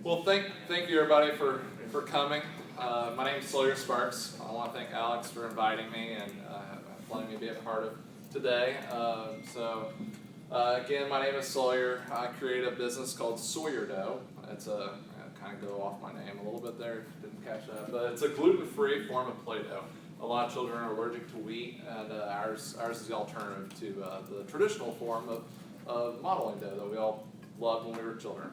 Well, thank you everybody for coming. My name is Sawyer Sparks. I want to thank Alex for inviting me and letting me be a part of today. Again, my name is Sawyer. I created a business called Soy-Yer Dough. It's a kind of go off my name a little bit there. Didn't catch that, but it's a gluten-free form of Play-Doh. A lot of children are allergic to wheat, and ours is the alternative to the traditional form of modeling dough that we all loved when we were children.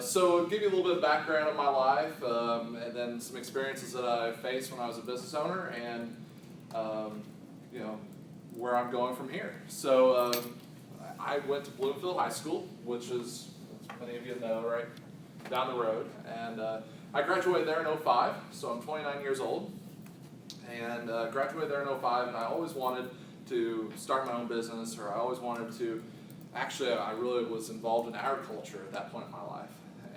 So I'll give you a little bit of background of my life, and then some experiences that I faced when I was a business owner, and where I'm going from here. So I went to Bloomfield High School, which is, as many of you know, right down the road, and I graduated there in '05, so I'm 29 years old, and graduated there in '05, and I always wanted to start my own business, or I always wanted to. Actually, I really was involved in agriculture at that point in my life,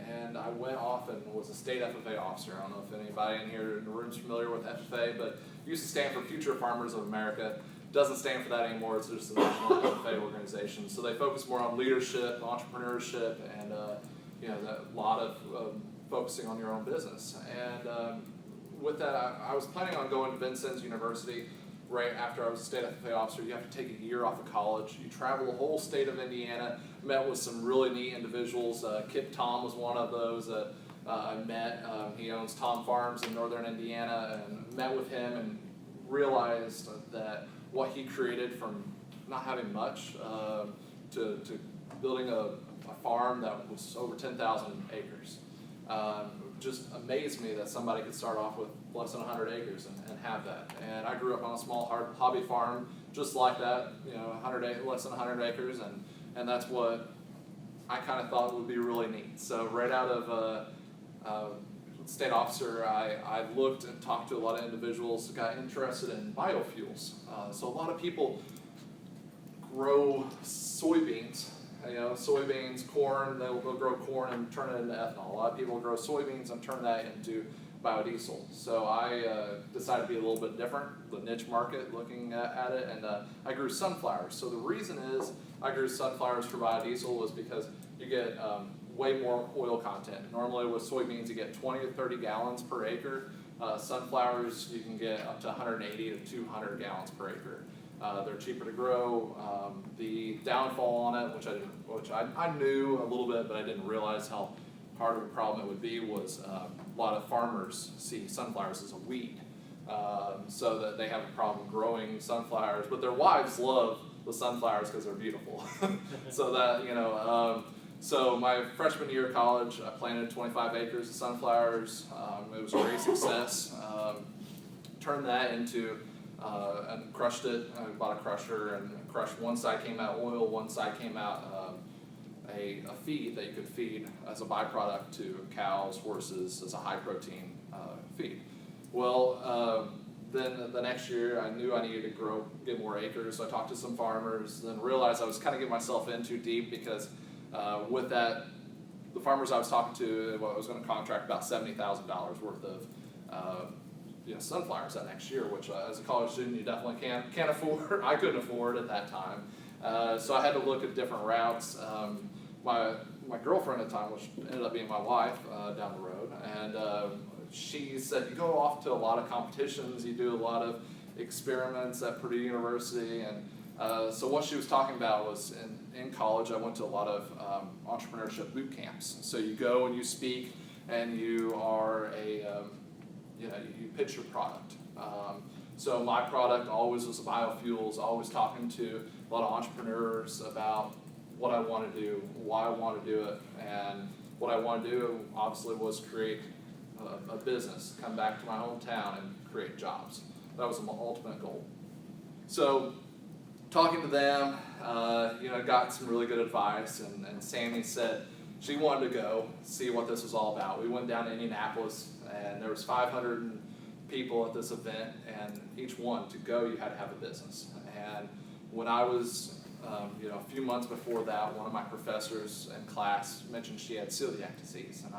and I went off and was a state FFA officer. I don't know if anybody in here in the room is familiar with FFA, but it used to stand for Future Farmers of America. It doesn't stand for that anymore. It's just a national FFA organization. So they focus more on leadership, entrepreneurship, and a lot of focusing on your own business. And with that, I was planning on going to Vincennes University. Right after I was a state FFA officer, you have to take a year off of college. You travel the whole state of Indiana, met with some really neat individuals. Kip Tom was one of those that I met. He owns Tom Farms in northern Indiana, and met with him and realized that what he created from not having much to building a farm that was over 10,000 acres. Just amazed me that somebody could start off with less than 100 acres and have that. And I grew up on a small hobby farm just like that, less than 100 acres, and that's what I kind of thought would be really neat. So right out of state officer, I looked and talked to a lot of individuals who got interested in biofuels. So a lot of people grow soybeans. Soybeans, corn, they'll grow corn and turn it into ethanol. A lot of people grow soybeans and turn that into biodiesel. So I decided to be a little bit different, the niche market, looking at it, and I grew sunflowers. So the reason is I grew sunflowers for biodiesel was because you get way more oil content. Normally with soybeans you get 20 to 30 gallons per acre. Sunflowers you can get up to 180 to 200 gallons per acre. They're cheaper to grow. The downfall on it, which I knew a little bit, but I didn't realize how hard of a problem it would be, was a lot of farmers see sunflowers as a weed, so that they have a problem growing sunflowers. But their wives love the sunflowers because they're beautiful. So my freshman year of college, I planted 25 acres of sunflowers. It was a great success. Turned that into and crushed it. I bought a crusher and crushed. One side came out oil, one side came out a feed that you could feed as a byproduct to cows, horses, as a high protein feed. Well, then the next year I knew I needed to get more acres, so I talked to some farmers, then realized I was kind of getting myself in too deep because with that, the farmers I was talking to, I was going to contract about $70,000 worth of sunflowers that next year, which as a college student you definitely can't afford. I couldn't afford at that time, so I had to look at different routes. My girlfriend at the time, which ended up being my wife down the road, and she said you go off to a lot of competitions, you do a lot of experiments at Purdue University, and so what she was talking about was in college I went to a lot of entrepreneurship boot camps. So you go and you speak, and you are you pitch your product. So my product always was biofuels, always talking to a lot of entrepreneurs about what I want to do, why I want to do it, and what I want to do obviously was create a business, come back to my hometown and create jobs. That was my ultimate goal. So talking to them, got some really good advice, and Sammy said she wanted to go see what this was all about. We went down to Indianapolis, and there was 500 people at this event, and each one to go you had to have a business. And when I was a few months before that, one of my professors in class mentioned she had celiac disease, and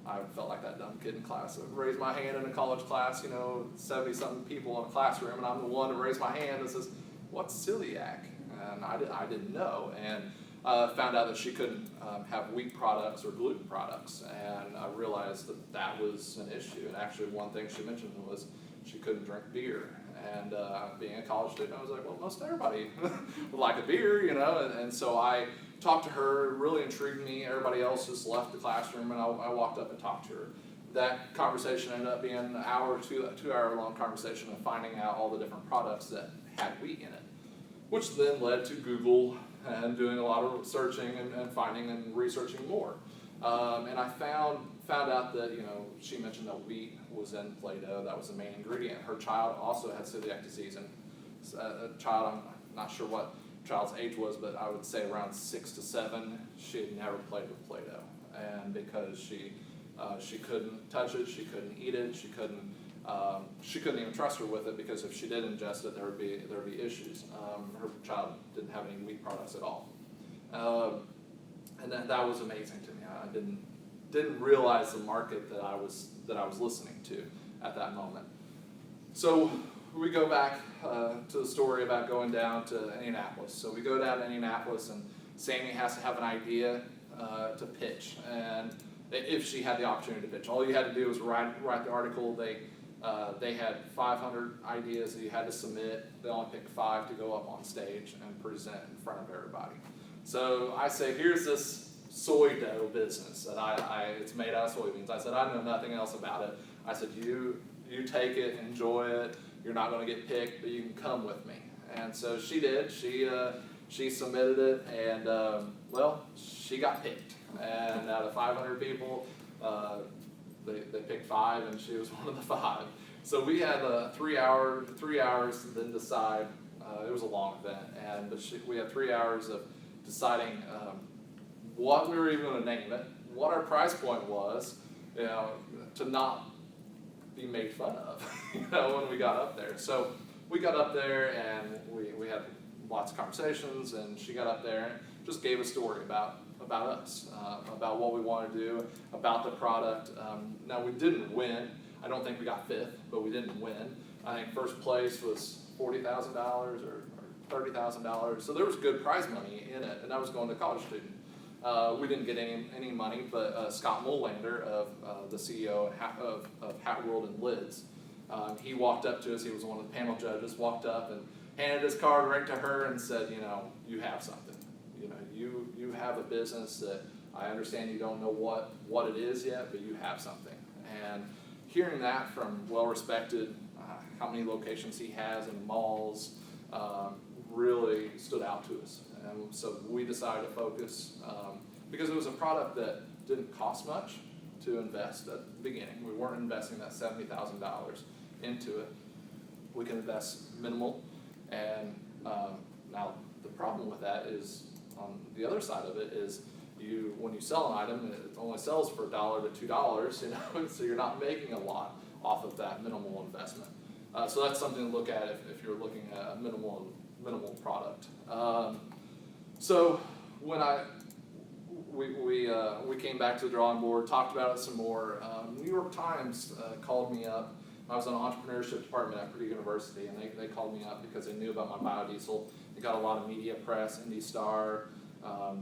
I felt like that dumb kid in class. I raised my hand in a college class, 70-something people in a classroom, and I'm the one to raise my hand that says, "What's celiac?" And I didn't know. And found out that she couldn't have wheat products or gluten products, and I realized that that was an issue. And actually, one thing she mentioned was she couldn't drink beer. And being a college student, I was like, well, most everybody would like a beer, you know. And so I talked to her. It really intrigued me. Everybody else just left the classroom, and I walked up and talked to her. That conversation ended up being an hour, 2 hour long conversation of finding out all the different products that had wheat in it, which then led to Google and doing a lot of searching and finding and researching more. And I found out that, you know, she mentioned that wheat was in Play-Doh. That was the main ingredient. Her child also had celiac disease, and a child, I'm not sure what child's age was, but I would say around 6 to 7, she had never played with Play-Doh, and because she couldn't touch it, she couldn't eat it, she couldn't even trust her with it, because if she did ingest it, there would be issues. Her child didn't have any wheat products at all, and that was amazing to me. I didn't realize the market that I was listening to at that moment. So we go back to the story about going down to Indianapolis. So we go down to Indianapolis, and Sammy has to have an idea to pitch, and if she had the opportunity to pitch, all you had to do was write the article. They had 500 ideas that you had to submit. They only picked 5 to go up on stage and present in front of everybody. So I say, here's this soy dough business that it's made out of soybeans. I said, I know nothing else about it. I said, you take it, enjoy it. You're not going to get picked, but you can come with me. And so she did. She submitted it, and well, she got picked. And out of 500 people, they picked 5, and she was one of the 5. So we had 3 hours to then decide. It was a long event, but we had 3 hours of deciding what we were even going to name it, what our price point was, you know, to not be made fun of, you know, when we got up there. So we got up there, and we had lots of conversations, and she got up there and just gave a story about us, about what we want to do, about the product. Now, we didn't win. I don't think we got 5th, but we didn't win. I think first place was $40,000 or $30,000. So there was good prize money in it, and I was going to college student. We didn't get any money, but Scott Molander, the CEO of Hat World and Lids, he walked up to us. He was one of the panel judges. Walked up and handed his card right to her and said, you know, you have something. You know, you have a business that I understand you don't know what it is yet, but you have something. And hearing that from well-respected, how many locations he has in malls, really stood out to us. And so we decided to focus, because it was a product that didn't cost much to invest at the beginning. We weren't investing that $70,000 into it. We can invest minimal, and now the problem with that is, on the other side of it is, when you sell an item, it only sells for $1 to $2, you know, so you're not making a lot off of that minimal investment. So that's something to look at if you're looking at a minimal product. So when we came back to the drawing board, talked about it some more. New York Times called me up. I was in the entrepreneurship department at Purdue University, and they called me up because they knew about my biodiesel. It got a lot of media press. Indy Star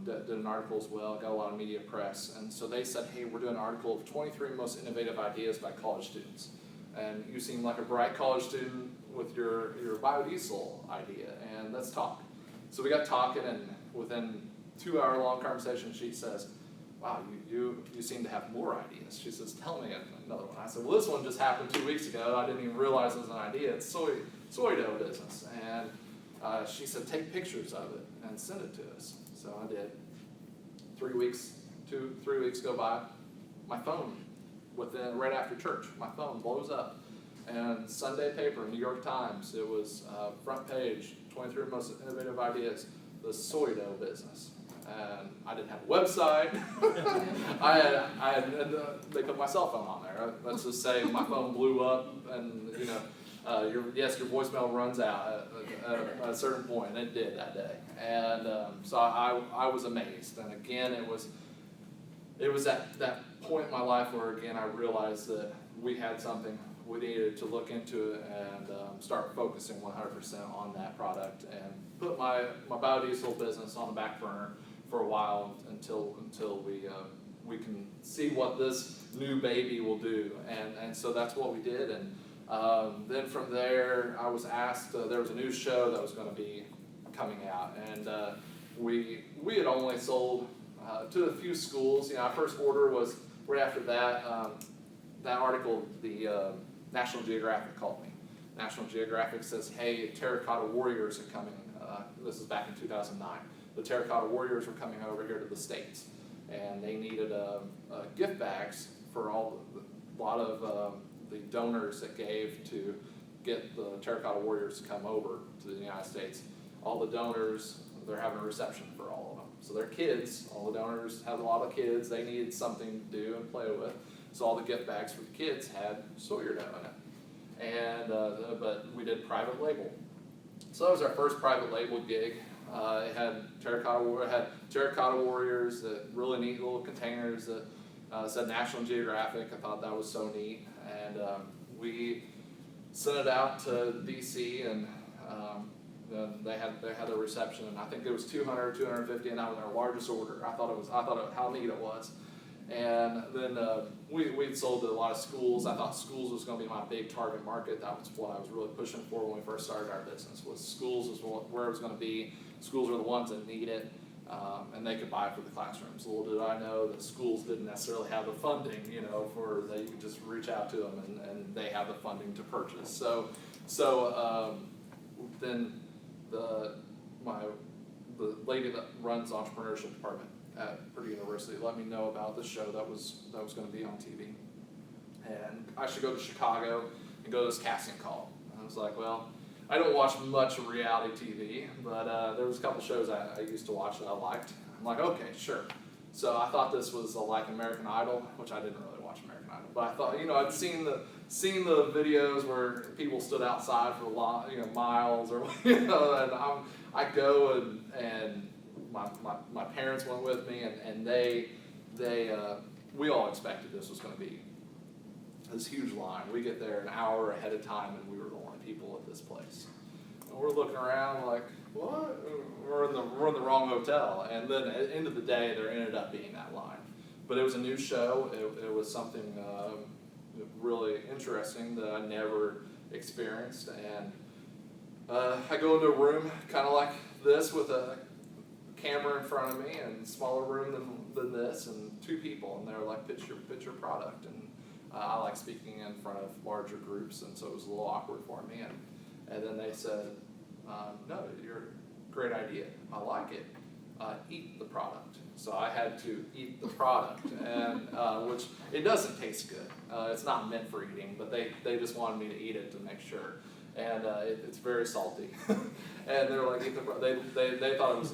did an article as well. It got a lot of media press, and so they said, "Hey, we're doing an article of 23 most innovative ideas by college students, and you seem like a bright college student with your biodiesel idea, and let's talk." So we got talking, and within 2 hour long conversation, she says, "Wow, you seem to have more ideas." She says, "Tell me another one." I said, "Well, this one just happened 2 weeks ago. I didn't even realize it was an idea. It's soy dough business." And she said, "Take pictures of it and send it to us." So I did. 3 weeks go by. My phone, right after church, my phone blows up. And Sunday paper, New York Times, it was front page, 23 most innovative ideas, the soy dough business. And I didn't have a website. They put my cell phone on there. Let's just say my phone blew up, and you know, your voicemail runs out at a certain point, and it did that day. And so I was amazed. And again, it was at that point in my life where again I realized that we had something. We needed to look into it and start focusing 100% on that product, and put my biodiesel business on the back burner for a while until we can see what this new baby will do, and so that's what we did. And then from there, I was asked. There was a new show that was going to be coming out, and we had only sold to a few schools. Our first order was right after that. That article, the National Geographic called me. National Geographic says, "Hey, Terracotta Warriors are coming." This is back in 2009. The Terracotta Warriors were coming over here to the States, and they needed gift bags for a lot of the donors that gave to get the Terracotta Warriors to come over to the United States. All the donors, they're having a reception for all of them. So their kids, all the donors had a lot of kids. They needed something to do and play with. So all the gift bags for the kids had Sawyer Dough in it. And but we did private label. So that was our first private label gig. It had Terracotta Warriors, that really neat little containers that said National Geographic. I thought that was so neat, and we sent it out to DC, and then they had a reception, and I think it was 200, 250, and that was our largest order. I thought how neat it was. And then we'd sold to a lot of schools. I thought schools was going to be my big target market. That was what I was really pushing for when we first started our business. Was schools was where it was going to be. Schools are the ones that need it, and they could buy it for the classrooms. Little did I know that schools didn't necessarily have the funding, for that you could just reach out to them, and they have the funding to purchase. So then the lady that runs the entrepreneurship department at Purdue University let me know about the show that was going to be on TV, and I should go to Chicago and go to this casting call. And I was like, well, I don't watch much reality TV, but there was a couple shows I used to watch that I liked. I'm like, okay, sure. So I thought this was like American Idol, which I didn't really watch American Idol, but I thought, I'd seen the videos where people stood outside for miles, or and I go and my parents went with me, and we all expected this was going to be this huge line. We get there an hour ahead of time, and we were the only people at this place. And we're looking around like, what? We're in the wrong hotel. And then at the end of the day, there ended up being that line. But it was a new show. It was something really interesting that I never experienced. And I go into a room kind of like this with a camera in front of me, and smaller room than this, and two people, and they're like, pitch your product. And I like speaking in front of larger groups, and so it was a little awkward for me. And then they said, no, you're a great idea. I like it. Eat the product. So I had to eat the product, and which it doesn't taste good. It's not meant for eating, but they just wanted me to eat it to make sure. And it's very salty. And they were like, eat the product. They thought it was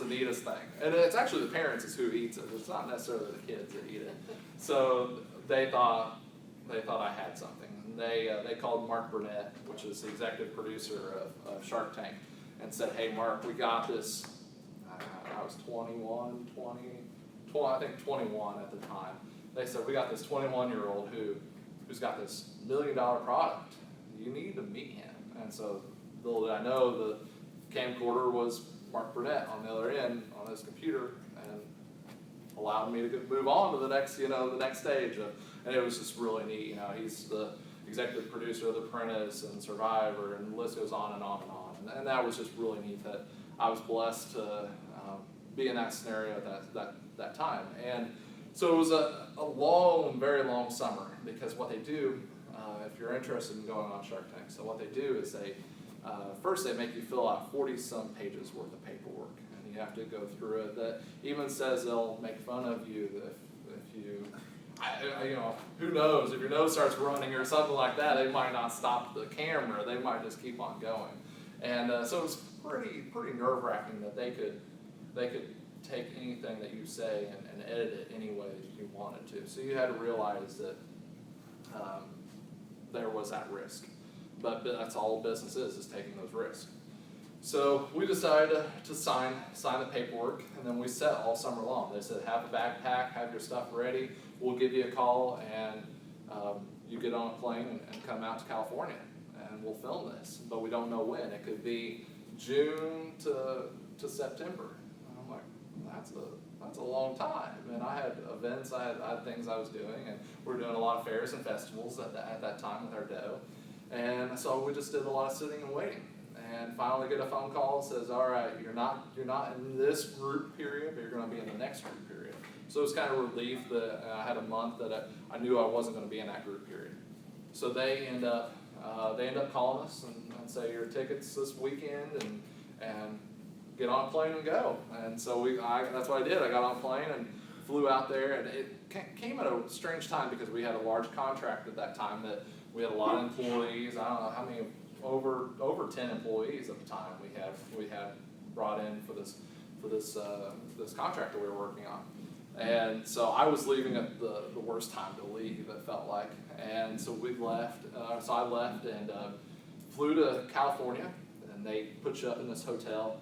the neatest thing. And it's actually the parents is who eats it. It's not necessarily the kids that eat it. So they thought I had something. And they called Mark Burnett, which is the executive producer of Shark Tank, and said, hey, Mark, we got this. I was 21 at the time. They said, we got this 21-year-old who's got this $1 million product. You need to meet him. And so little did I know, the camcorder was Mark Burnett on the other end on his computer, and allowed me to move on to the next stage. And it was just really neat. He's the executive producer of The Apprentice and Survivor, and the list goes on and on and on. And that was just really neat that I was blessed to be in that scenario at that time. And so it was a long, very long summer, because what they do, if you're interested in going on Shark Tank, so what they do is first they make you fill out 40-some pages worth of paperwork, and you have to go through it. That even says they'll make fun of you if you, who knows, if your nose starts running or something like that, they might not stop the camera. They might just keep on going. And so it was pretty nerve-wracking that they could take anything that you say and edit it any way you wanted to. So you had to realize that there was that risk. But that's all business is taking those risks. So we decided to sign the paperwork, and then we set all summer long. They said, have a backpack, have your stuff ready, we'll give you a call, and you get on a plane and come out to California, and we'll film this. But we don't know when. It could be June to September. And I'm like, that's a long time. And I had events, I had things I was doing, and we were doing a lot of fairs and festivals at that time with our dough. And so we just did a lot of sitting and waiting. And finally get a phone call that says, all right, you're not in this group period, but you're going to be in the next group period. So it was kind of a relief that I had a month that I knew I wasn't going to be in that group period. So they end up calling us and say, your tickets this weekend, and get on a plane and go. And so that's what I did. I got on a plane and flew out there, and it came at a strange time because we had a large contract at that time that we had a lot of employees. I don't know how many, over 10 employees at the time we had brought in for this contract that we were working on. And so I was leaving at the worst time to leave, it felt like. And so we left, so I left and flew to California, and they put you up in this hotel.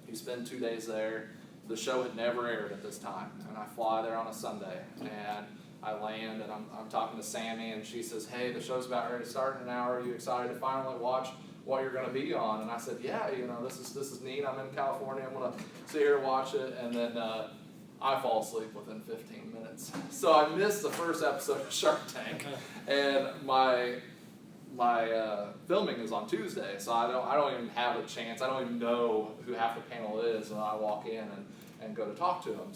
You spend 2 days there. The show had never aired at this time, and I fly there on a Sunday, and I land, and I'm talking to Sammy, and she says, hey, the show's about ready to start in an hour. Are you excited to finally watch what you're going to be on? And I said, yeah, this is neat. I'm in California. I'm going to sit here and watch it. And then I fall asleep within 15 minutes. So I missed the first episode of Shark Tank, and my filming is on Tuesday, so I don't even have a chance. I don't even know who half the panel is, and I walk in and go to talk to them.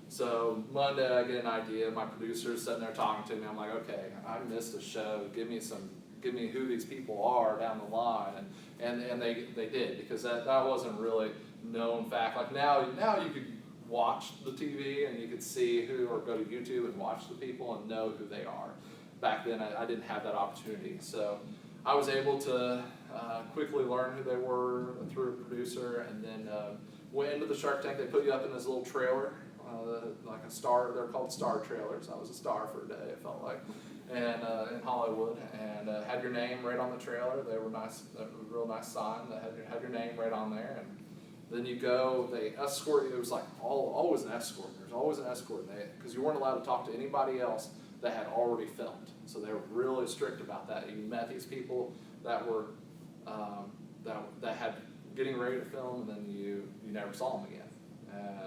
So Monday I get an idea. My producer's sitting there talking to me. I'm like, okay, I missed a show. Give me who these people are down the line, and they did, because that wasn't really known fact. Like now you could watch the TV and you could see who, or go to YouTube and watch the people and know who they are. Back then I didn't have that opportunity, so I was able to quickly learn who they were through a producer, and then went into the Shark Tank. They put you up in this little trailer, like a star. They're called star trailers. I was a star for a day, it felt like, and in Hollywood, and had your name right on the trailer. They were nice, a real nice sign that had your name right on there. And then you go, they escort you. It was like always an escort. There's always an escort, because you weren't allowed to talk to anybody else that had already filmed. So they were really strict about that. You met these people that were that had getting ready to film, and then you never saw them again,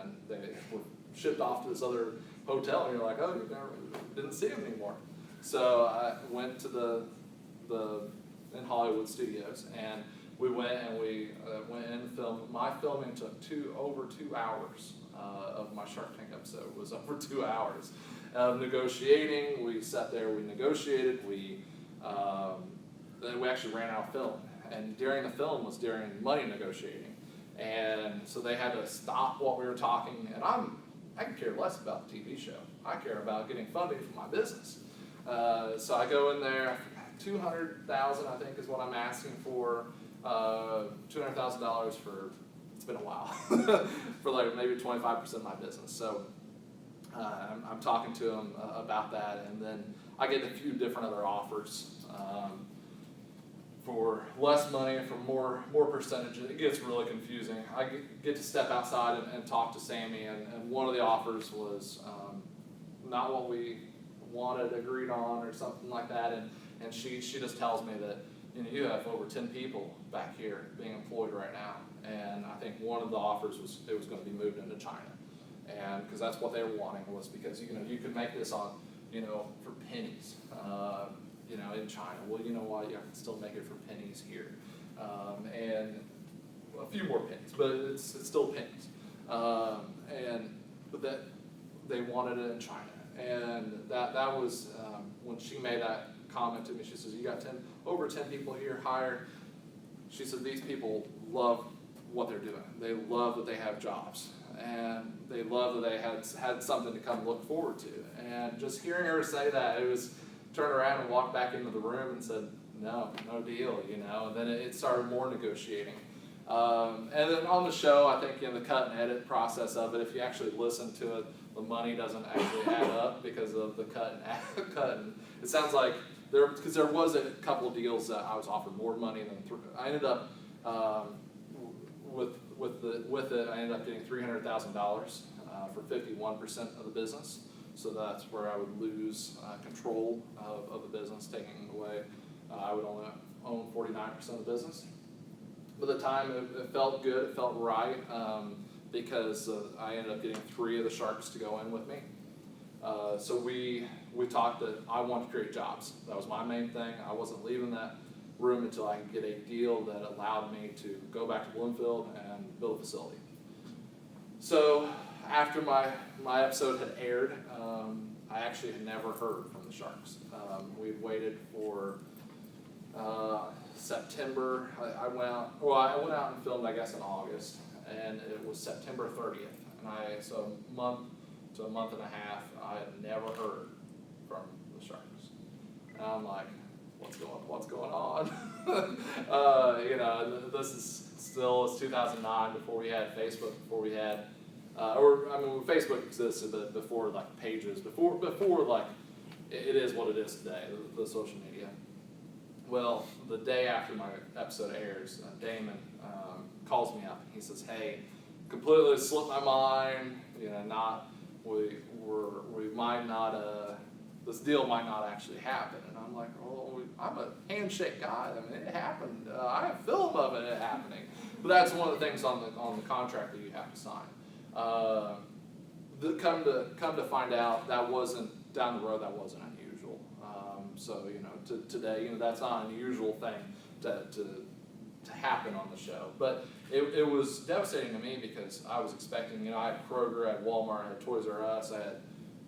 and they were shipped off to this other hotel, and you're like, oh, you never didn't see them anymore. So I went to the in Hollywood studios, and we went in and filmed. My filming took over 2 hours of my Shark Tank episode. It was over 2 hours of negotiating. We sat there, we negotiated, then we actually ran out of film. And during the film was during money negotiating. And so they had to stop what we were talking, and I could care less about the TV show. I care about getting funding for my business. So I go in there, $200,000 I think is what I'm asking for, $200,000 for, it's been a while, for like maybe 25% of my business. So I'm talking to them about that, and then I get a few different other offers for less money and for more percentage. It gets really confusing. I get to step outside and talk to Sammy, and one of the offers was not what we wanted, agreed on, or something like that, and she just tells me that you have over 10 people back here being employed right now, and I think one of the offers was it was going to be moved into China, and because that's what they were wanting, was because you could make this on for pennies in China. Well, you know what, you can still make it for pennies here, and a few more pennies, but it's still pennies, but that they wanted it in China, and that was when she made that comment to me. She says, you got over 10 people here hired. She said, these people love what they're doing. They love that they have jobs, and they love that they had something to come look forward to. And just hearing her say that, it was turn around and walk back into the room and said, no deal, and then it started more negotiating. And then on the show, I think in the cut and edit process of it, if you actually listen to it, the money doesn't actually add up because of the cut and it sounds like because there was a couple of deals that I was offered more money than I ended up with it. I ended up getting $300,000 for 51% of the business. So that's where I would lose control of the business, taking away. I would only own 49% of the business. By the time it felt good, it felt right. because I ended up getting 3 of the Sharks to go in with me. So we talked that I wanted to create jobs. That was my main thing. I wasn't leaving that room until I could get a deal that allowed me to go back to Bloomfield and build a facility. So after my episode had aired, I actually had never heard from the Sharks. We'd waited for September. I went out and filmed, I guess, in August, and it was September 30th. And so a month to a month and a half, I had never heard from the Sharks. And I'm like, what's going on? This is still, it's 2009, before we had Facebook, before we had, Facebook existed, but before like pages, before like it is what it is today, the social media. Well, the day after my episode airs, Damon calls me up and he says, "Hey, completely slipped my mind. We might not. This deal might not actually happen." And I'm like, "Well, I'm a handshake guy. I mean, it happened. I have film of it happening." But that's one of the things on the contract that you have to sign. Come to find out, that wasn't down the road. That wasn't unusual. Today, that's not an unusual thing to happen on the show. But it was devastating to me because I was expecting, I had Kroger, I had Walmart, I had Toys R Us, I had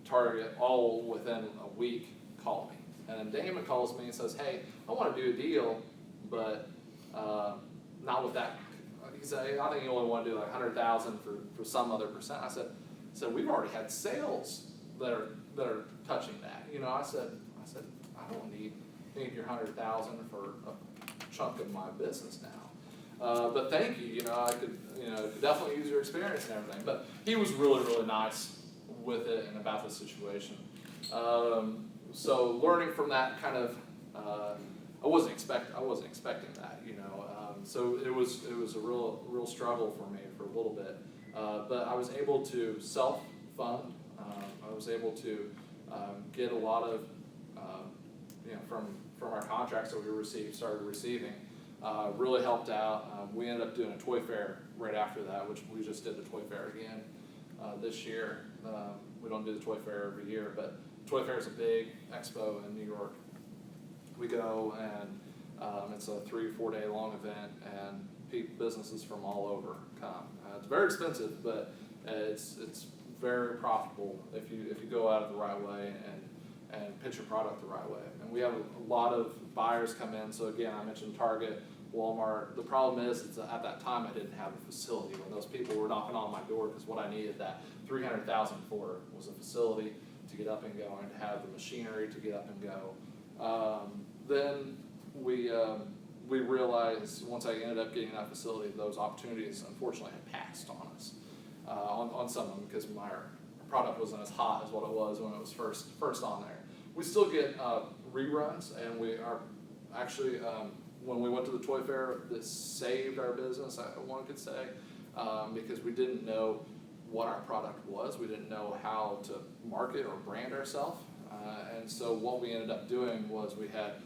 Target, all within a week call me. And then Damon calls me and says, "Hey, I want to do a deal, but not with that." He said, "I think you only want to do like $100,000 for some other percent." I said, "We've already had sales that are touching that." I said, "I don't need your $100,000 for a chunk of my business now. But thank you. I could definitely use your experience and everything." But he was really, really nice with it and about the situation. So learning from that kind of, I wasn't expecting that. So it was a real struggle for me for a little bit. But I was able to self-fund. I was able to get a lot of, from our contracts that we started receiving, really helped out. We ended up doing a toy fair right after that, which we just did the toy fair again this year. We don't do the toy fair every year, but toy fair is a big expo in New York. We go and it's a 3-4 day long event, and businesses from all over come. It's very expensive, but it's very profitable if you go at it the right way and pitch your product the right way. And we have a lot of buyers come in. So again, I mentioned Target, Walmart. The problem is at that time I didn't have a facility. When those people were knocking on my door, because what I needed that $300,000 for was a facility to get up and go and to have the machinery to get up and go. Then we realized once I ended up getting that facility, those opportunities unfortunately had passed on us on some of them, because my product wasn't as hot as what it was when it was first on there. We still get reruns, and we are actually when we went to the toy fair, this saved our business, one could say, because we didn't know what our product was. We didn't know how to market or brand ourselves. And so what we ended up doing was we had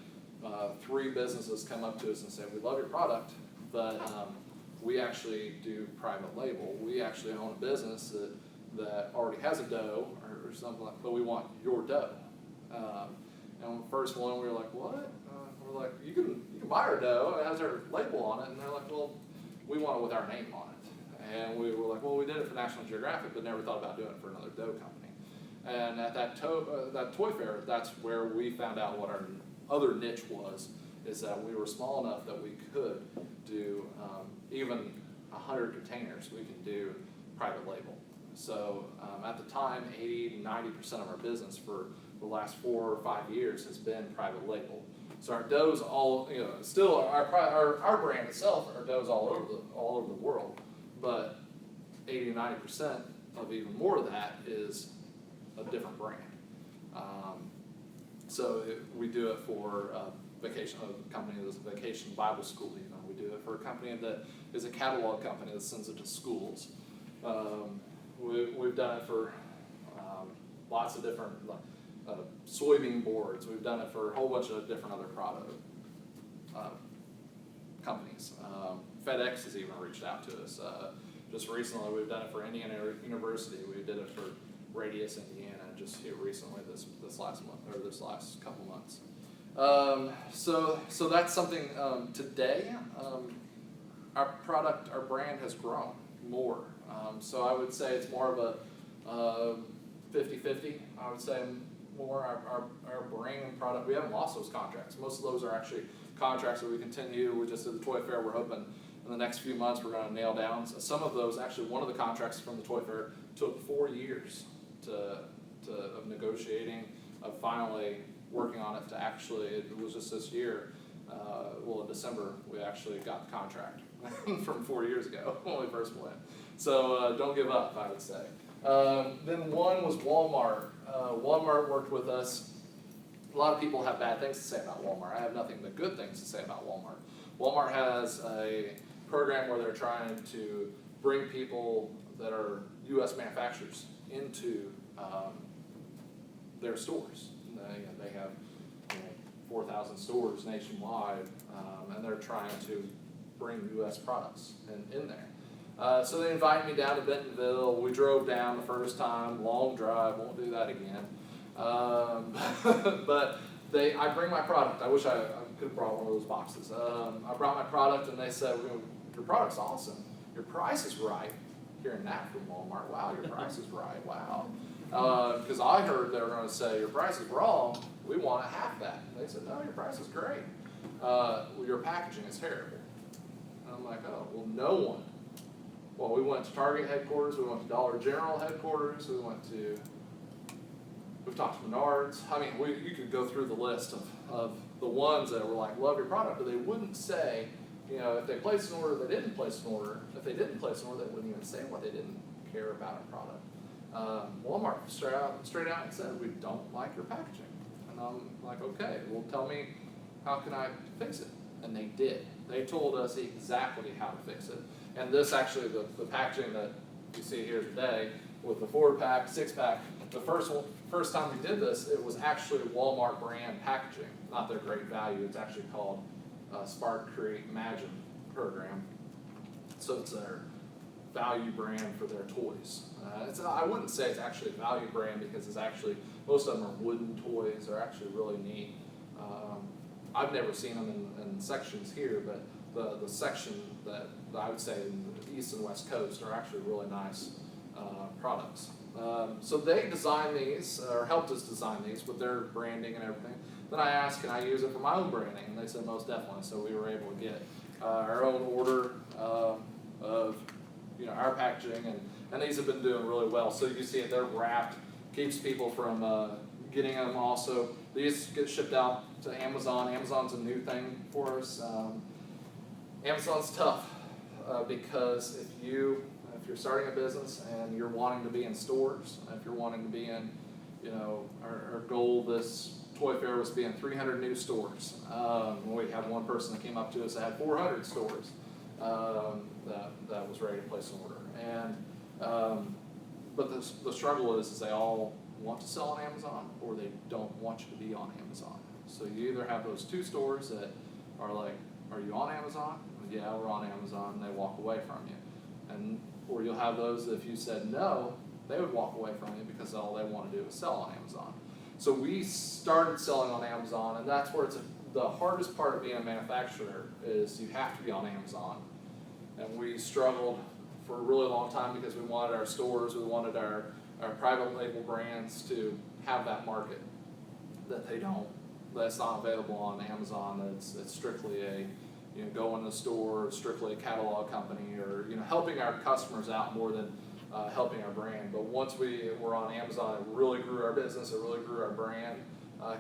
3 businesses come up to us and say, "We love your product, but we actually do private label. We actually own a business that already has a dough or something like, but we want your dough." And the first one, we were like, "What?" We're like, you can buy our dough. It has our label on it." And they're like, "Well, we want it with our name on it." And we were like, "Well, we did it for National Geographic, but never thought about doing it for another dough company." And at that toy fair, that's where we found out what our other niche was, is that we were small enough that we could do even 100 containers. We can do private label. So at the time, 80-90% of our business for the last 4 or 5 years has been private label. So our doughs still our brand itself, our doughs all over the world, but 80-90% of even more of that is a different brand. We do it for a company that's a vacation Bible school even. We do it for a company that is a catalog company that sends it to schools. We've done it for lots of different soybean boards. We've done it for a whole bunch of different other product companies. FedEx has even reached out to us. just recently we've done it for Indiana University. We did it for Radius, Indiana, just here recently this last month, or this last couple months. So that's something today. Our brand has grown more. So I would say it's more of a 50-50. I would say more our brand and product. We haven't lost those contracts. Most of those are actually contracts that we continue. We just did the Toy Fair. We're hoping in the next few months we're going to nail down. Some of those, actually one of the contracts from the Toy Fair took 4 years of negotiating, of finally working on it to actually, it was just this year, in December, we actually got the contract from 4 years ago when we first went. So don't give up, I would say. Then one was Walmart. Walmart worked with us. A lot of people have bad things to say about Walmart. I have nothing but good things to say about Walmart. Walmart has a program where they're trying to bring people that are U.S. manufacturers into their stores. They have 4,000 stores nationwide, and they're trying to bring U.S. products in there. So they invited me down to Bentonville. We drove down the first time, long drive, won't do that again. But I bring my product. I wish I could have brought one of those boxes. I brought my product, and they said, your product's awesome. Your price is right. Hearing that from Walmart, wow, your price is right, wow. Because I heard they were going to say, your price is wrong, we want half that. They said, no, your price is great. Your packaging is terrible. And I'm like, oh, well, no one. Well, we went to Target headquarters, we went to Dollar General headquarters, we've talked to Menards. I mean, you could go through the list of the ones that were like, love your product, but they wouldn't say, if they placed an order, they didn't place an order. If they didn't place an order, they wouldn't even say what they didn't care about our product. Walmart straight out and said, we don't like your packaging. And I'm like, okay, well, tell me, how can I fix it? And they did. They told us exactly how to fix it. And this actually, the packaging that you see here today, with the 4-pack, 6-pack, the first time we did this, it was actually Walmart brand packaging, not their great value. It's actually called Spark, Create, Imagine program. So it's their value brand for their toys. I wouldn't say it's actually a value brand because it's actually, most of them are wooden toys. They're actually really neat. I've never seen them in sections here, but the section that I would say in the East and West Coast are actually really nice products. So they designed these, or helped us design these with their branding and everything. Then I asked, can I use it for my own branding? And they said most definitely. So we were able to get our own order of our packaging, and these have been doing really well. So you can see it, they're wrapped, keeps people from getting them also. These get shipped out to Amazon. Amazon's a new thing for us. Amazon's tough because if you're starting a business and you're wanting to be in stores, if you're wanting to be in, our goal this Toy Fair was to be in 300 new stores. We had one person that came up to us that had 400 stores that was ready to place an order. And but the struggle is they all want to sell on Amazon or they don't want you to be on Amazon. So you either have those two stores that are like, are you on Amazon? Yeah, we're on Amazon, and they walk away from you. Or you'll have those that if you said no, they would walk away from you because all they want to do is sell on Amazon. So we started selling on Amazon, and that's where the hardest part of being a manufacturer is you have to be on Amazon. And we struggled for a really long time because we wanted our stores, we wanted our private label brands to have that market that they don't. That's not available on Amazon. It's strictly a go in the store, strictly a catalog company, or helping our customers out more than helping our brand. But once we were on Amazon, it really grew our business. It really grew our brand.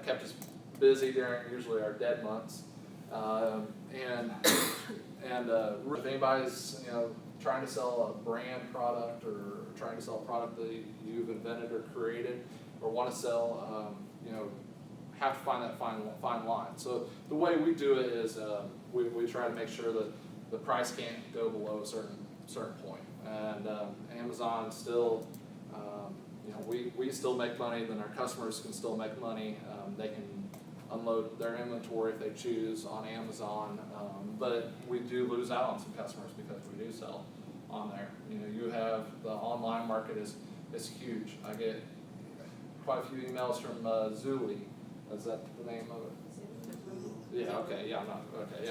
Kept us busy during usually our dead months. If anybody's trying to sell a brand product or trying to sell a product that you've invented or created or want to sell, have to find that fine line. So the way we do it is we try to make sure that the price can't go below a certain point. And Amazon still, we still make money, then our customers can still make money. They can unload their inventory if they choose on Amazon, but we do lose out on some customers because we do sell on there. You have the online market is huge. I get quite a few emails from Zuli. Is that the name of it? Yeah. Okay. Yeah. I'm not. Okay.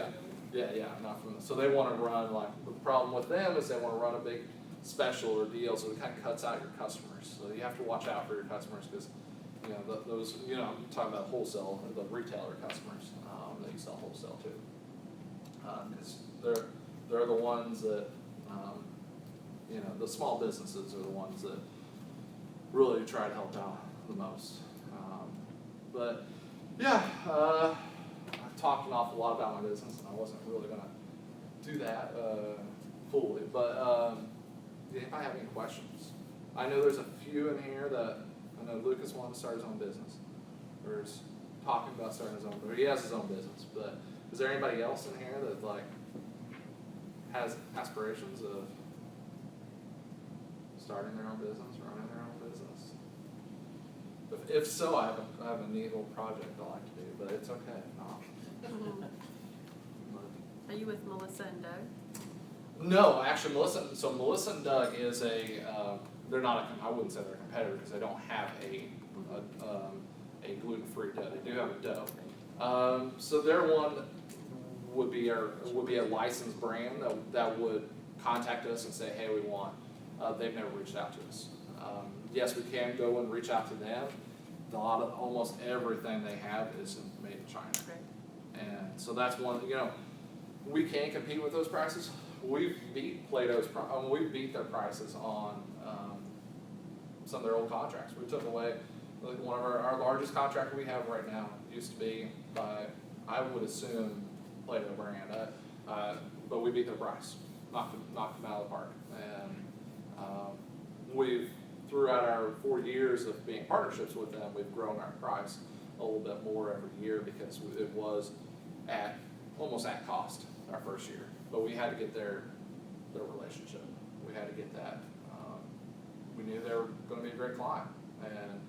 Yeah. Yeah. I'm not from. So they want to run the problem with them is they want to run a big special or deal, so it kind of cuts out your customers. So you have to watch out for your customers because those I'm talking about wholesale, the retailer customers that you sell wholesale to, because they're the ones that the small businesses are the ones that really try to help out the most. But yeah, I've talked an awful lot about my business, and I wasn't really going to do that fully. But if I have any questions, I know there's a few in here that I know Lucas wanted to start his own business, or is talking about starting his own, or he has his own business. But is there anybody else in here that has aspirations of starting their own business, running their own business? If so, I have a neat little project I like to do, but it's okay if not. Are you with Melissa and Doug? No, actually, Melissa and Doug is they're not I wouldn't say they're a competitor because they don't have a gluten-free dough. They do have a dough. So their one would be a licensed brand that would contact us and say, hey, we want. They've never reached out to us. Yes, we can go and reach out to them. Almost everything they have is made in China. Right. And so that's one, we can compete with those prices. We've beat we've beat their prices on some of their old contracts. We took away one of our largest contract we have right now used to be by, I would assume, Play-Doh brand. But we beat their price, knocked them out of the park. And we've, throughout our 4 years of being partnerships with them, we've grown our price a little bit more every year because it was almost at cost our first year. But we had to get their relationship. We had to get that. We knew they were going to be a great client. And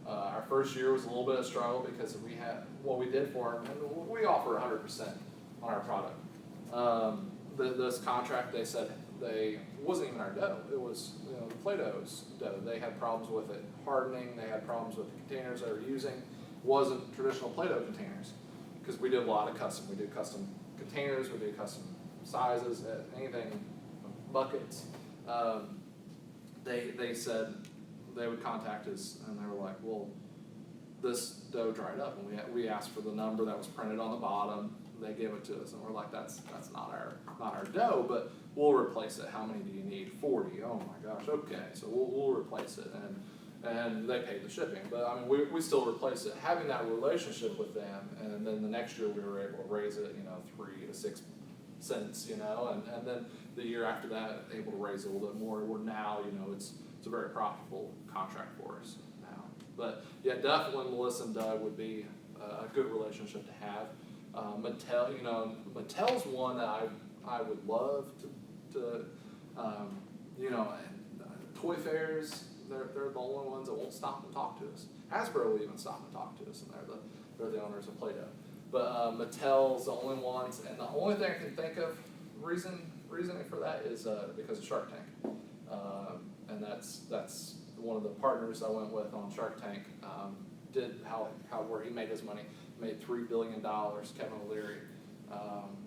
our first year was a little bit of a struggle because we had what we did for them, and we offer 100% on our product. This contract, they said it wasn't even our dough. It was the Play-Doh's dough. They had problems with it hardening. They had problems with the containers they were using. It wasn't traditional Play-Doh containers because we did a lot of custom. We did custom containers. We did custom sizes, anything, buckets. They said they would contact us, and they were like, well, this dough dried up, and we asked for the number that was printed on the bottom. They gave it to us, and we're like, that's not our dough, but we'll replace it. How many do you need? 40. Oh my gosh. Okay, so we'll replace it, and they paid the shipping. But I mean, we still replace it. Having that relationship with them, and then the next year we were able to raise it, 3 to 6 cents, and then the year after that, able to raise it a little bit more. We're now, it's a very profitable contract for us now. But yeah, definitely Melissa and Doug would be a good relationship to have. Mattel, Mattel's one that I would love to toy fairs. They're the only ones that won't stop and talk to us. Hasbro will even stop and talk to us, and they're the owners of Play-Doh. But Mattel's the only ones, and the only thing I can think of reasoning for that is because of Shark Tank, and that's one of the partners I went with on Shark Tank. Did where he made his money. Made $3 billion. Kevin O'Leary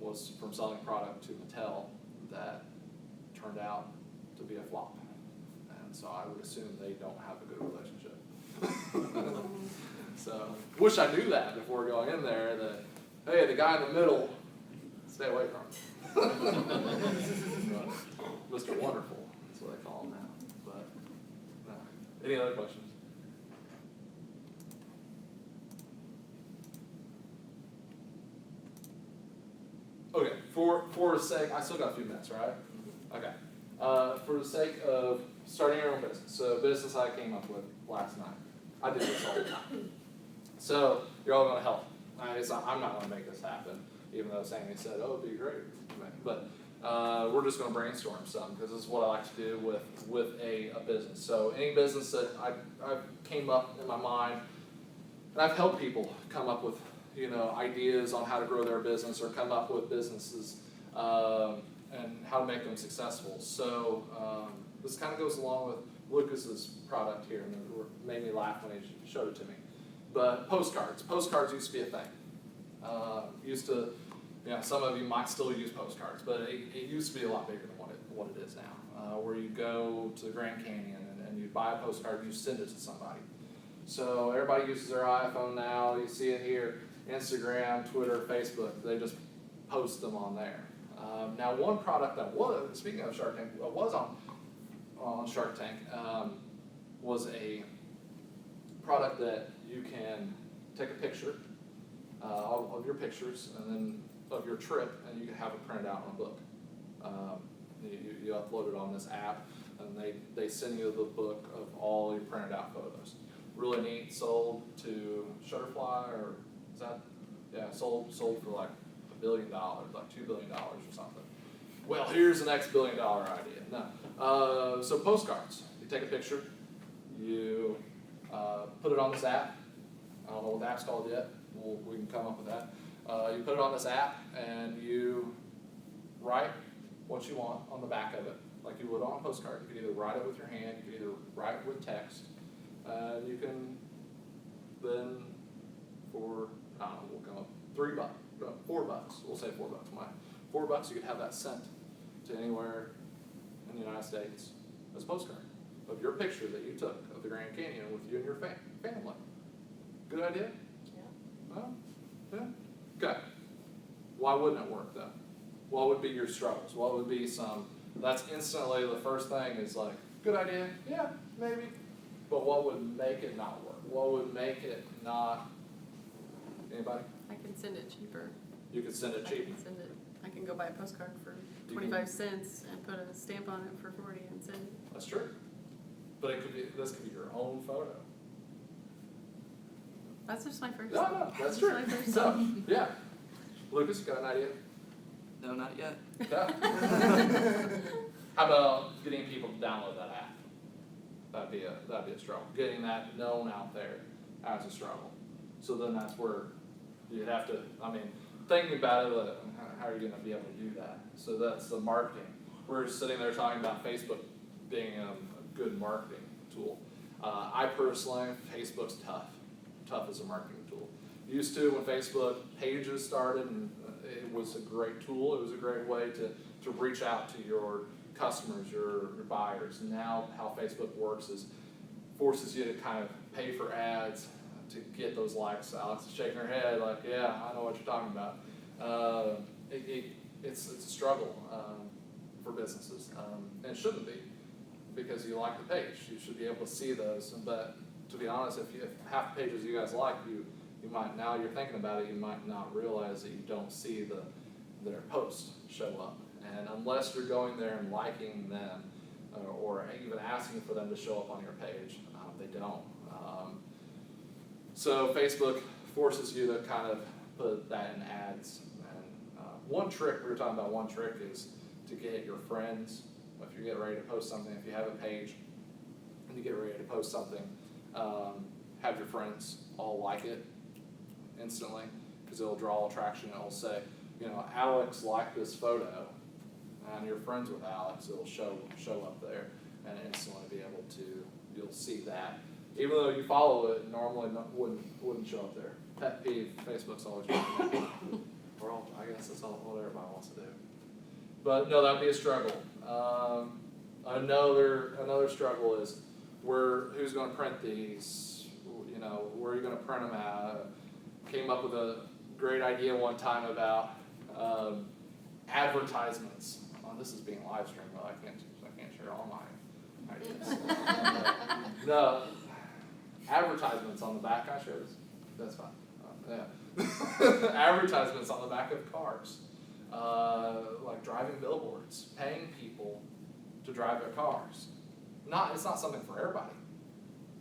was from selling product to Mattel that turned out to be a flop, and so I would assume they don't have a good relationship. So wish I knew that before going in there. That hey, the guy in the middle, stay away from him. Mr. Wonderful, that's what they call him now. But any other questions? Okay, for the sake, I still got a few minutes, right? Okay. For the sake of starting your own business, so a business I came up with last night. I did this all the time. So you're all going to help. I'm not going to make this happen, even though Sammy said, oh, it'd be great. But we're just going to brainstorm some because this is what I like to do with a business. So any business that I've came up in my mind, and I've helped people come up with ideas on how to grow their business or come up with businesses and how to make them successful. So this kind of goes along with Lucas's product here, and it made me laugh when he showed it to me. But postcards. Postcards used to be a thing. Some of you might still use postcards, but it used to be a lot bigger than what it is now. Where you go to the Grand Canyon and you buy a postcard and you send it to somebody. So everybody uses their iPhone now. You see it here, Instagram, Twitter, Facebook. They just post them on there. Now, one product that was, speaking of Shark Tank, was on Shark Tank was a product that you can take a picture of your pictures and then of your trip, and you can have it printed out in a book. You upload it on this app, and they send you the book of all your printed out photos. Really neat. Sold to Shutterfly, or is that? Yeah, sold for like $1 billion, like $2 billion or something. Well, here's the next $1 billion idea. No. So postcards. You take a picture, you put it on this app. I don't know what the app's called yet. We can come up with that. You put it on this app, and you write what you want on the back of it, like you would on a postcard. You can either write it with your hand, you can either write it with text. You can then, for, I don't know, we'll come up $4. We'll say $4. $4, you could have that sent to anywhere in the United States as a postcard of your picture that you took of the Grand Canyon with you and your family. Good idea? Yeah. Well, yeah. Okay. Why wouldn't it work though? What would be your struggles? What would be that's instantly the first thing is like, good idea? Yeah, maybe. But what would make it not work? What would make it not, anybody? I can send it cheaper. You could send it cheaper. I can go buy a postcard for 25 cents and put a stamp on it for 40 and send it. That's true. But this could be your own photo. That's just my first. No, that's true. So, yeah. Lucas, you got an idea? No, not yet. Yeah. How about getting people to download that app? That'd be a struggle. Getting that known out there as a struggle. So then that's where you'd have to, thinking about it, how are you going to be able to do that? So that's the marketing. We're sitting there talking about Facebook being a good marketing tool. I personally, Facebook's tough as a marketing tool. Used to, when Facebook pages started, and it was a great tool. It was a great way to reach out to your customers, your buyers. Now how Facebook works is forces you to kind of pay for ads to get those likes. Alex is shaking her head like, yeah, I know what you're talking about. It's a struggle for businesses, and it shouldn't be, because you like the page. You should be able to see those. But to be honest, if half the pages you guys like, you might, now you're thinking about it, you might not realize that you don't see their posts show up. And unless you're going there and liking them, or even asking for them to show up on your page, they don't. So Facebook forces you to kind of put that in ads. And one trick, we were talking about one trick, is to get your friends, if you get ready to post something, if you have a page and you get ready to post something, have your friends all like it instantly, because it'll draw attraction. It'll say, Alex liked this photo, and you're friends with Alex. It'll show up there, and instantly be able to, you'll see that. Even though you follow it, normally wouldn't show up there. Pet peeve, Facebook's always I guess that's all what everybody wants to do. But no, that'd be a struggle. Another struggle is who's going to print these? Where are you going to print them at? Came up with a great idea one time about advertisements. This is being live streamed, though. I can't share all my ideas. No, advertisements on the back. Can I share this? That's fine. Yeah. Advertisements on the back of cars, like driving billboards, paying people to drive their cars. It's not something for everybody.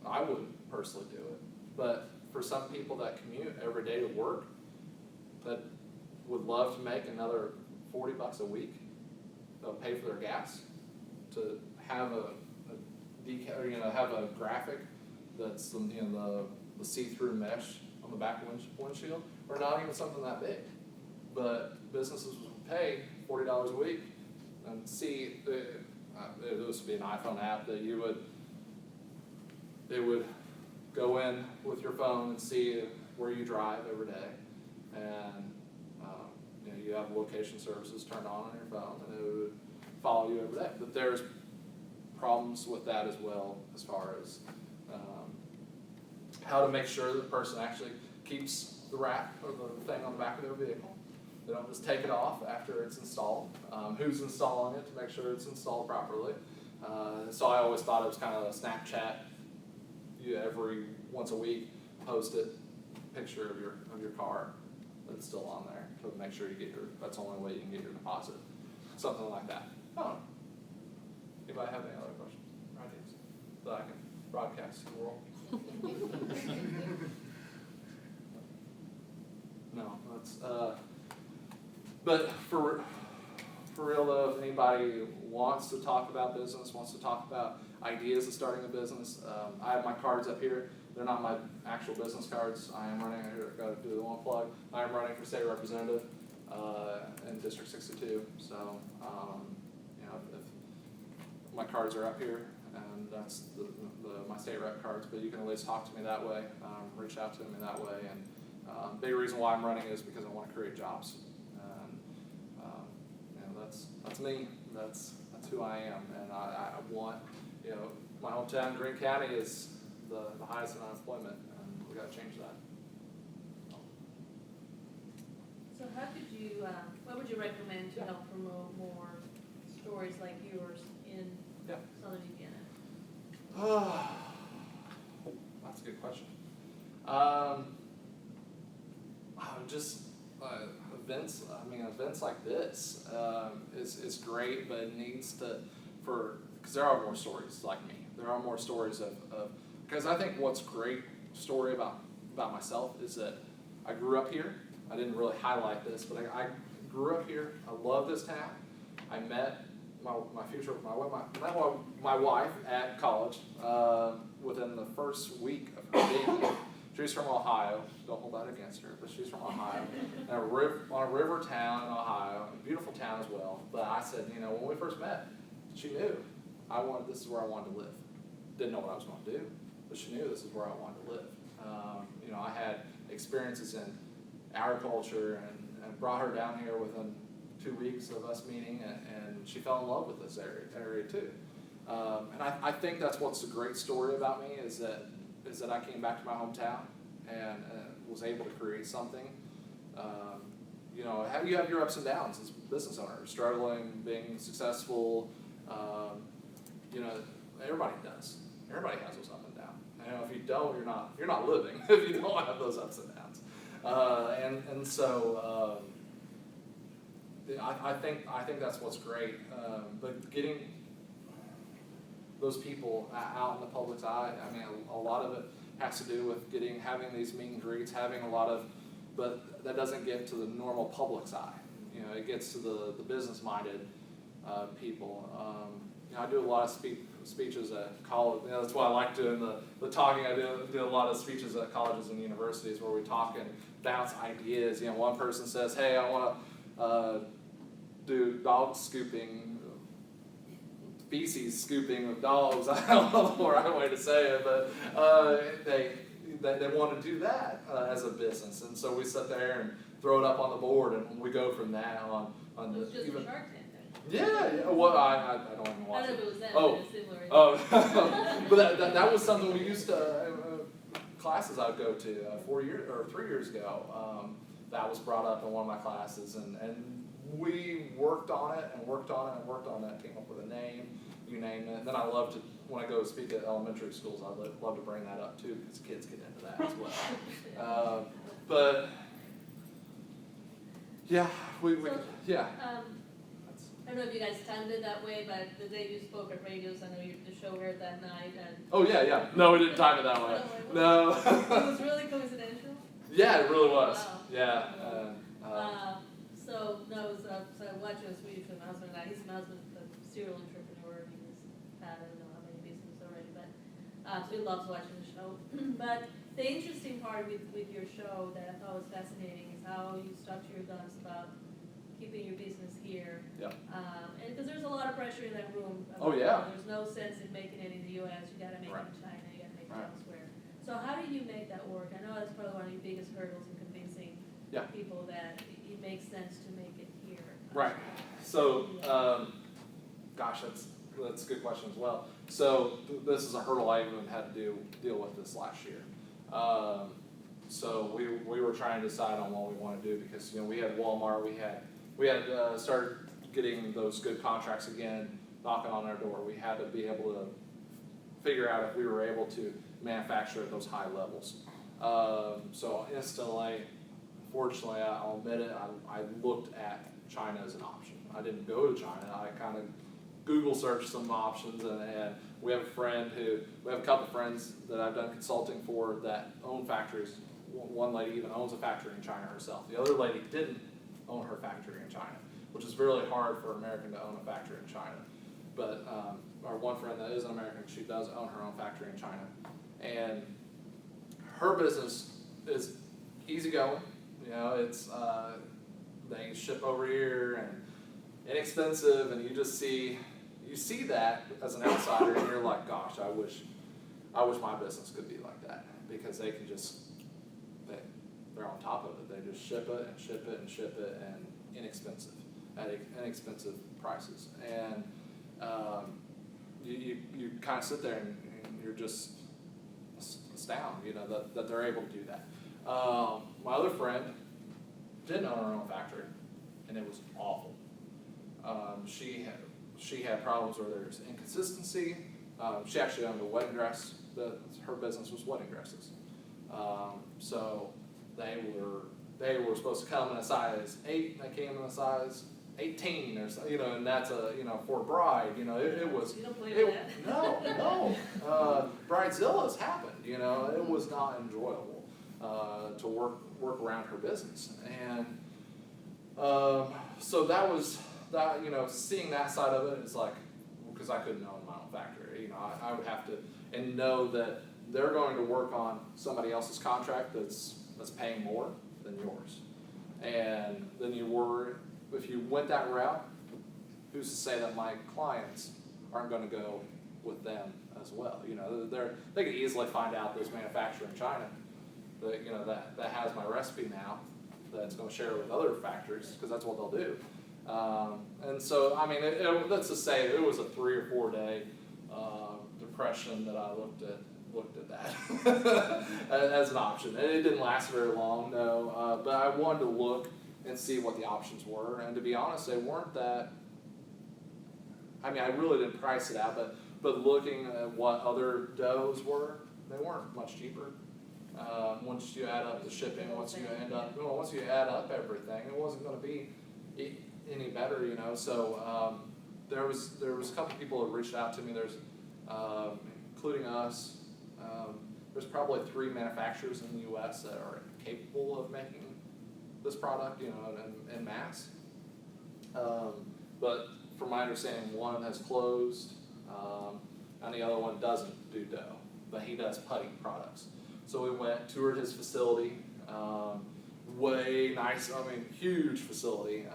I wouldn't personally do it, but for some people that commute every day to work, that would love to make another $40 a week, they'll pay for their gas to have have a graphic that's the see-through mesh on the back windshield, or not even something that big. But businesses will pay $40 a week and see, this would be an iPhone app that it would go in with your phone and see where you drive every day, and you have location services turned on your phone, and it would follow you every day. But there's problems with that as well, as far as how to make sure that the person actually keeps the wrap or the thing on the back of their vehicle. They don't just take it off after it's installed. Who's installing it to make sure it's installed properly. So I always thought it was kind of a Snapchat. You every once a week post it, picture of your car that's still on there to make sure you get that's the only way you can get your deposit. Something like that. Oh. Anybody have any other questions or ideas that I can broadcast to the world? No, that's but for real though, if anybody wants to talk about business, wants to talk about ideas of starting a business, I have my cards up here. They're not my actual business cards. I am running, got to do the one plug. I am running for state representative in District 62. So, if my cards are up here, and that's my state rep cards. But you can always talk to me that way, reach out to me that way. And big reason why I'm running is because I want to create jobs. That's me. That's who I am, and I want, my hometown, Greene County, is the highest in unemployment, and we got to change that. So how could you, what would you recommend to help promote more stories like yours in Southern Indiana? That's a good question. Just events. Events like this is great, but it needs to, because there are more stories like me. There are more stories of because I think what's great story about myself is that I grew up here. I didn't really highlight this, but I grew up here. I love this town. I met my wife at college within the first week of her being here. She's from Ohio. Don't hold that against her, but she's from Ohio. On a river town in Ohio, a beautiful town as well. But I said, when we first met, she knew this is where I wanted to live. Didn't know what I was going to do, but she knew this is where I wanted to live. I had experiences in agriculture and brought her down here within 2 weeks of us meeting, and she fell in love with this area too. And I think that's what's the great story about me is that I came back to my hometown and was able to create something. You have your ups and downs as a business owner, struggling, being successful. Everybody does. Everybody has those up and downs. If you don't, you're not living. If you don't have those ups and downs. So I think that's what's great. But getting those people out in the public's eye, a lot of it has to do with having these meet and greets, but that doesn't get to the normal public's eye. It gets to the business-minded people. I do a lot of speeches at college. That's why I like doing the talking. I do a lot of speeches at colleges and universities where we talk and bounce ideas. One person says, "Hey, I want to do dog scooping, feces scooping of dogs." I don't know the right way to say it, but they want to do that as a business, and so we sit there and throw it up on the board, and we go from that on it was just even. Shark Tank. Yeah. Well, I don't even watch I don't know it. if it was that, Oh. but it's similar. But that was something we used to classes I'd go to 3 years ago. That was brought up in one of my classes, and we worked on it and worked on it and worked on it. Came up with a name, you name it. And then I love to, when I go speak at elementary schools, I love to bring that up too because kids get into that as well. But yeah, I don't know if you guys timed it that way, but the day you spoke at radios, I know the show aired that night. And oh yeah. No, we didn't time it that way. No. It was really coincidental. Yeah, it really was. Wow. Yeah. So I watch your Swedish with my husband. He's my husband's a serial entrepreneur. He's had I don't know how many businesses already, but so he loves watching the show. But the interesting part with your show that I thought was fascinating is how you stuck to your guns about keeping your business here. Yeah. And because there's a lot of pressure in that room. Oh, yeah. There's no sense in making it in the US, you gotta make Right. it in China, you gotta make it Right. elsewhere. So how do you make that work? I know that's probably one of your biggest hurdles in convincing Yeah. people that it makes sense to make it here. Right. So, gosh, that's a good question as well. So this is a hurdle I even had to deal with this last year. So we were trying to decide on what we want to do because we had Walmart, we had started getting those good contracts again knocking on our door. We had to be able to figure out if we were able to manufacture at those high levels. So instantly, fortunately, I'll admit it, I looked at China as an option. I didn't go to China. I kind of Google searched some options, and we have a couple of friends that I've done consulting for that own factories. One lady even owns a factory in China herself. The other lady didn't own her factory in China, which is really hard for an American to own a factory in China. But our one friend that is an American, she does own her own factory in China, and her business is easygoing. It's they ship over here and inexpensive, and you see that as an outsider, and you're like, gosh, I wish my business could be like that, because they can they're on top of it. They just ship it and ship it and ship it, and inexpensive at inexpensive prices, and you kind of sit there and you're just astounded, that they're able to do that. My other friend didn't own her own factory, and it was awful. She had problems where there's inconsistency. She actually owned a wedding dress. Her business was wedding dresses. So they were supposed to come in a size 8, and they came in a size 18 or so, and that's for a bride, it was. You don't believe that? No. Bridezilla's happened, it was not enjoyable to work around her business, and so that was that. Seeing that side of it is like, because I couldn't own my own factory, I would have to and know that they're going to work on somebody else's contract that's paying more than yours, and then you worry. If you went that route, who's to say that my clients aren't going to go with them as well? They could easily find out this manufacturer in China that has my recipe now, that's going to share it with other factories, because that's what they'll do. And so, let's just say it was a 3 or 4 day depression that I looked at that as an option. And it didn't last very long, no. But I wanted to look and see what the options were, and to be honest, they weren't that. I really didn't price it out, but looking at what other doughs were, they weren't much cheaper. Once you add up the shipping, once you add up everything, it wasn't going to be any better, So there was a couple people that reached out to me. There's including us. There's probably 3 manufacturers in the U.S. that are capable of making this product, in mass. But from my understanding, one has closed, and the other one doesn't do dough, but he does putty products. So we went, toured his facility, way nice, huge facility,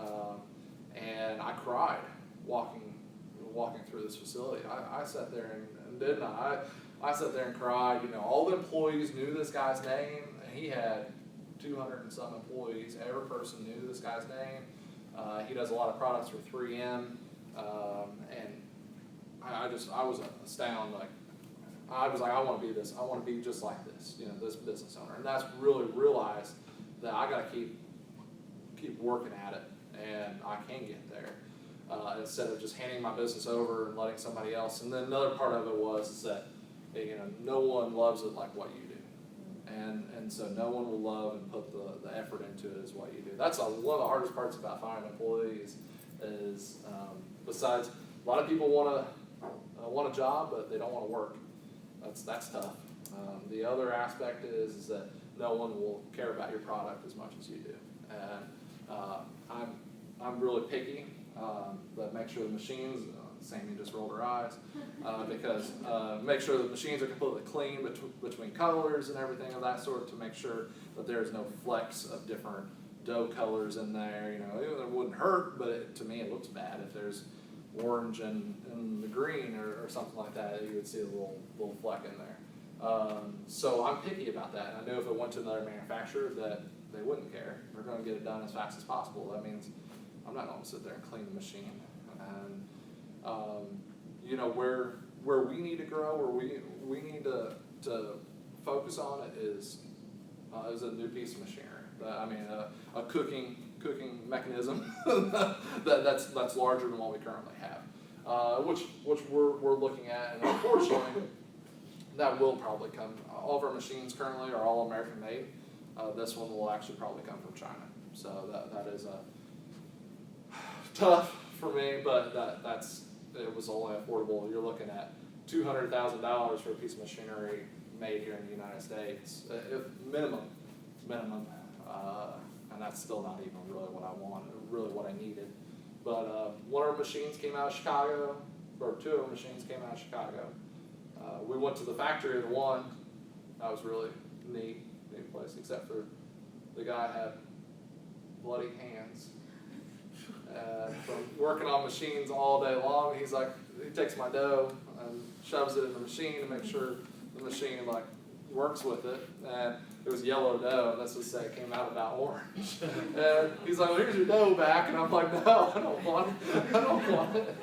and I cried walking through this facility. I sat there and didn't I? I sat there and cried. All the employees knew this guy's name, and he had 200 and some employees. Every person knew this guy's name. He does a lot of products for 3M, and I was astounded. I was like, I want to be this. I want to be just like this, this business owner. And that's really realized that I got to keep working at it, and I can get there instead of just handing my business over and letting somebody else. And then another part of it is that no one loves it like what you do. And so no one will love and put the effort into it as what you do. That's one of the hardest parts about finding employees is besides a lot of people want a job, but they don't want to work. That's tough. The other aspect is that no one will care about your product as much as you do. And I'm really picky, but make sure the machines, Sammy just rolled her eyes, because make sure the machines are completely clean between colors and everything of that sort, to make sure that there's no flecks of different dough colors in there. It wouldn't hurt, but to me it looks bad if there's orange and the green or something like that. You would see a little fleck in there. So I'm picky about that. And I know if it went to another manufacturer that they wouldn't care. They're going to get it done as fast as possible. That means I'm not going to sit there and clean the machine. And where we need to grow, where we need to focus on it is a new piece of machinery. A cooking mechanism that's larger than what we currently have, which we're looking at, and unfortunately, that will probably come. All of our machines currently are all American made. This one will actually probably come from China. So that is tough for me, but it was only affordable. You're looking at $200,000 for a piece of machinery made here in the United States, minimum, and that's still not even really what I wanted, really what I needed. But one of our machines came out of Chicago, or two of our machines came out of Chicago. We went to the factory of the one. That was really neat place, except for the guy had bloody hands. From working on machines all day long, he takes my dough and shoves it in the machine to make sure the machine works with it. And it was yellow dough, and let's just say it came out about orange. And he's like, "Well, here's your dough back," and I'm like, "No, I don't want it."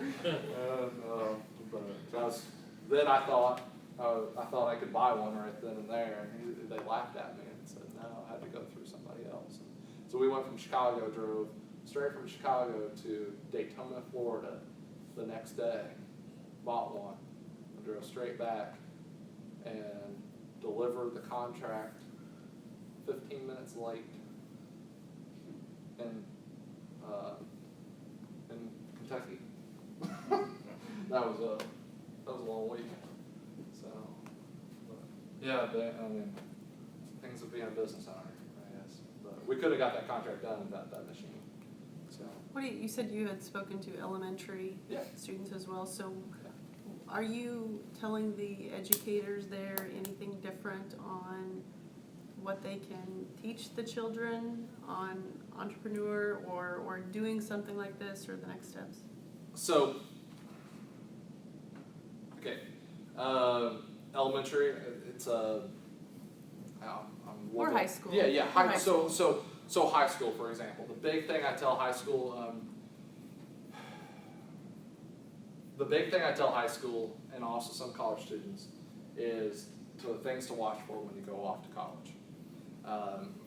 But then I thought I could buy one right then and there, and they laughed at me and said, "No, I had to go through somebody else." So we went from Chicago, drove straight from Chicago to Daytona, Florida the next day, bought one, and drove straight back and delivered the contract 15 minutes late in Kentucky. That was a long week. So, yeah, things of being a business owner, I guess. But we could have got that contract done without that machine. So. You said you had spoken to elementary students as well. So, are you telling the educators there anything different on what they can teach the children on entrepreneur or doing something like this, or the next steps? So, elementary, it's or high school. Yeah. High school. So high school, for example, the big thing I tell high school, and also some college students, is things to watch for when you go off to college.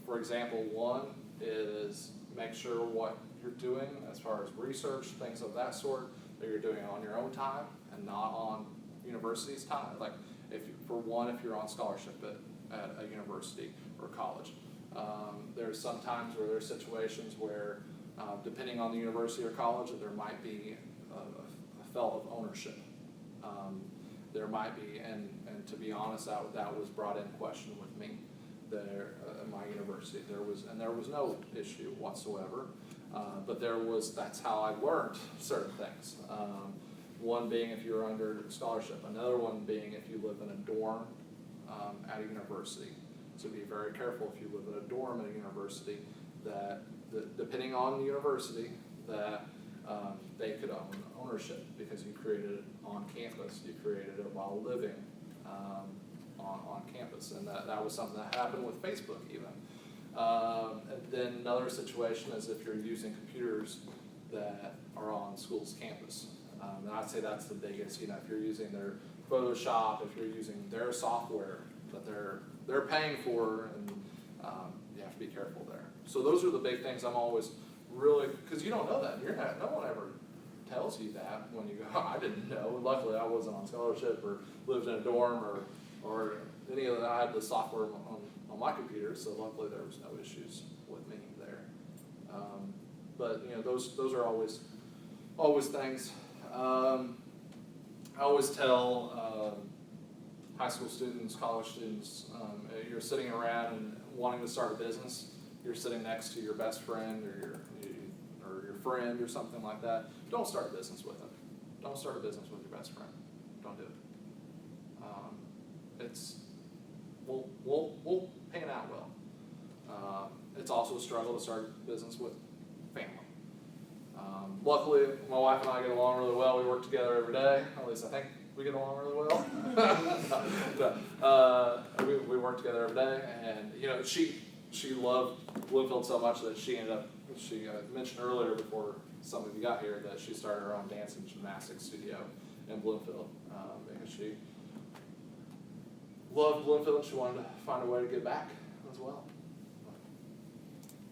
For example, one is make sure what you're doing as far as research, things of that sort, that you're doing on your own time and not on university's time. Like, if you're on scholarship at a university or college, there's some times where there's situations where, depending on the university or college, there might be a felt of ownership. There might be, and to be honest, that was brought in question with me there at my university. There was no issue whatsoever, but that's how I learned certain things. One being if you're under scholarship, another one being if you live in a dorm at a university. So be very careful if you live in a dorm at a university that depending on the university, that they could own ownership because you created it on campus. You created it while living on campus, and that was something that happened with Facebook even. And then another situation is if you're using computers that are on school's campus. And I'd say that's the biggest. If you're using their Photoshop, if you're using their software that they're paying for, and you have to be careful there. So those are the big things I'm always really, because you don't know that. No one ever tells you that when you go, I didn't know. Luckily, I wasn't on scholarship or lived in a dorm or any of that. I had the software on my computer, so luckily there was no issues with me there. But those are always things. I always tell high school students, college students, you're sitting around and wanting to start a business. You're sitting next to your best friend or your friend or something like that. Don't start a business with them. Don't start a business with your best friend. Don't do it. We'll pan out well. It's also struggle to start a business with family. Luckily, my wife and I get along really well. We work together every day. At least I think we get along really well. We work together every day, and you know, she loved Bloomfield so much that she mentioned earlier before some of you got here that she started her own dance and gymnastics studio in Bloomfield because she loved Bloomfield and she wanted to find a way to give back as well.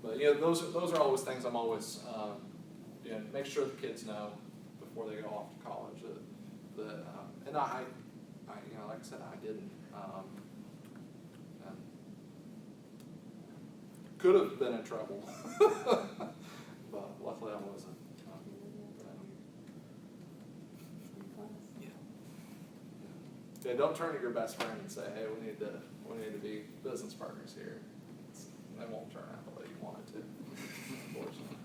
But you know, those are always things I'm always you know, make sure the kids know before they go off to college that and I you know, like I said, I didn't. And could have been in trouble, but luckily I wasn't. Yeah, don't turn to your best friend and say, "Hey, we need to be business partners here." They won't turn out the way you want it to, unfortunately.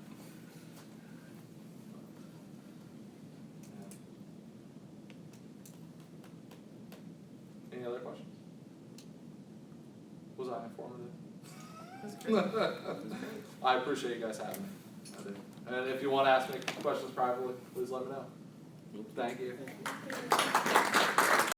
Yeah. Any other questions? Was I informative? That's great. I appreciate you guys having me. I do. And if you want to ask me questions privately, please let me know. Thank you.